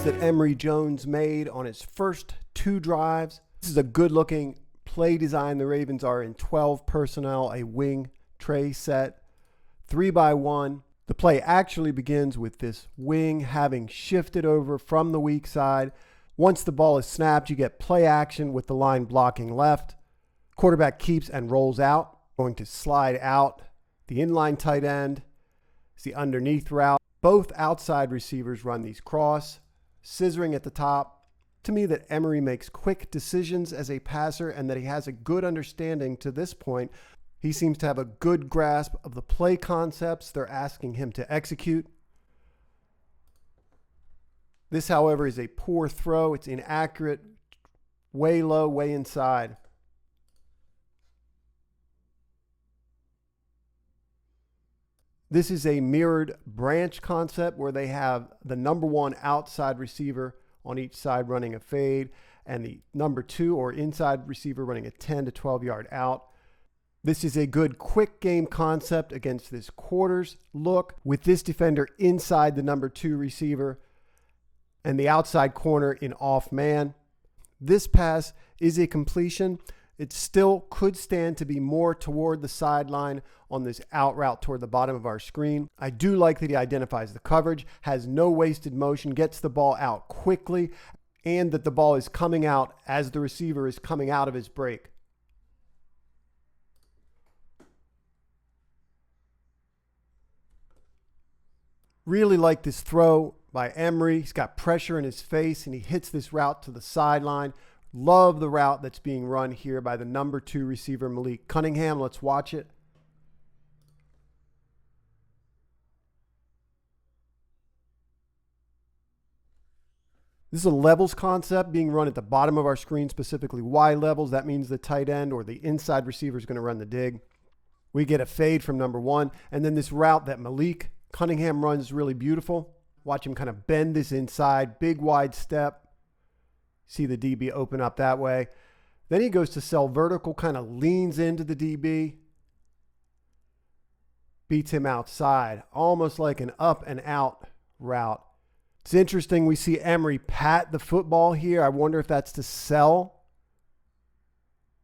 that Emory Jones made on his first 2 drives. This is a good-looking play design. The Ravens are in 12 personnel, a wing tray set, 3-by-1. The play actually begins with this wing having shifted over from the weak side. Once the ball is snapped, you get play action with the line blocking left. Quarterback keeps and rolls out, going to slide out. The inline tight end is the underneath route. Both outside receivers run these cross, scissoring at the top. To me, that Emory makes quick decisions as a passer and that he has a good understanding to this point. He seems to have a good grasp of the play concepts they're asking him to execute. This, however, is a poor throw. It's inaccurate, way low, way inside. This is a mirrored branch concept where they have the number 1 outside receiver on each side running a fade and the number 2 or inside receiver running a 10 to 12 yard out. This is a good quick game concept against this quarters look with this defender inside the number 2 receiver and the outside corner in off man. This pass is a completion. It still could stand to be more toward the sideline on this out route toward the bottom of our screen. I do like that he identifies the coverage, has no wasted motion, gets the ball out quickly, and that the ball is coming out as the receiver is coming out of his break. Really like this throw by Emory. He's got pressure in his face, and he hits this route to the sideline. Love the route that's being run here by the number 2 receiver, Malik Cunningham. Let's watch it. This is a levels concept being run at the bottom of our screen, specifically Y levels. That means the tight end or the inside receiver is going to run the dig. We get a fade from number 1. And then this route that Malik Cunningham runs is really beautiful. Watch him kind of bend this inside, big wide step. See the DB open up that way. Then he goes to sell vertical, kind of leans into the DB. Beats him outside, almost like an up and out route. It's interesting. We see Emory pat the football here. I wonder if that's to sell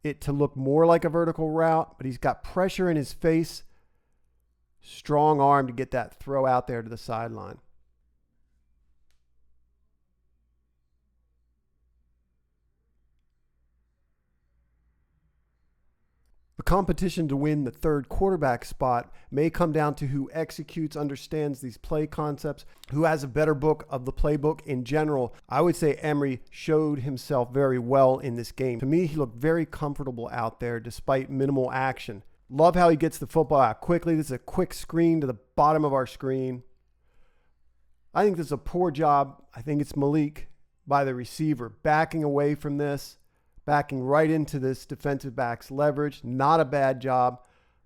it to look more like a vertical route, but he's got pressure in his face. Strong arm to get that throw out there to the sideline. The competition to win the 3rd quarterback spot may come down to who executes, understands these play concepts, who has a better book of the playbook in general. I would say Emory showed himself very well in this game. To me, he looked very comfortable out there despite minimal action. Love how he gets the football out quickly. This is a quick screen to the bottom of our screen. I think this is a poor job. I think it's Malik by the receiver backing away from this. Backing right into this defensive back's leverage. Not a bad job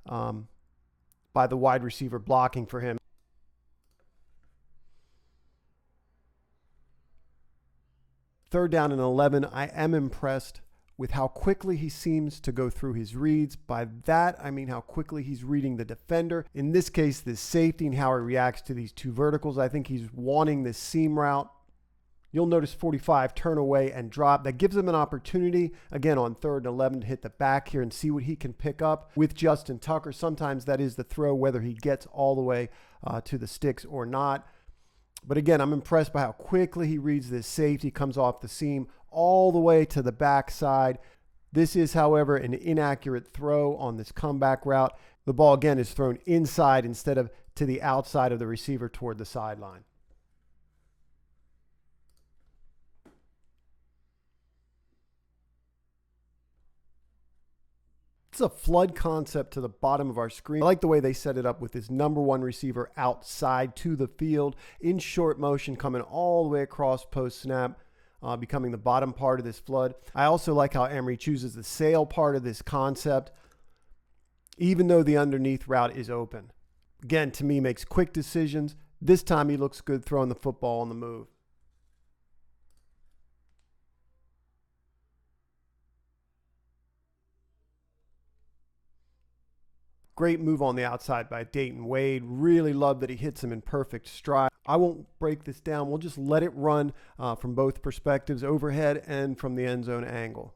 by the wide receiver blocking for him. Third down and 11. I am impressed with how quickly he seems to go through his reads. By that, I mean how quickly he's reading the defender. In this case, this safety and how he reacts to these 2 verticals. I think he's wanting this seam route. You'll notice 45 turn away and drop. That gives him an opportunity, again, on 3rd and 11 to hit the back here and see what he can pick up with Justin Tucker. Sometimes that is the throw, whether he gets all the way to the sticks or not. But again, I'm impressed by how quickly he reads this safety, comes off the seam all the way to the backside. This is, however, an inaccurate throw on this comeback route. The ball, again, is thrown inside instead of to the outside of the receiver toward the sideline. It's a flood concept to the bottom of our screen. I like the way they set it up with this number 1 receiver outside to the field in short motion, coming all the way across post snap, becoming the bottom part of this flood. I also like how Emory chooses the sail part of this concept, even though the underneath route is open. Again, to me, makes quick decisions. This time he looks good throwing the football on the move. Great move on the outside by Dayton Wade. Really love that he hits him in perfect stride. I won't break this down. We'll just let it run from both perspectives, overhead and from the end zone angle.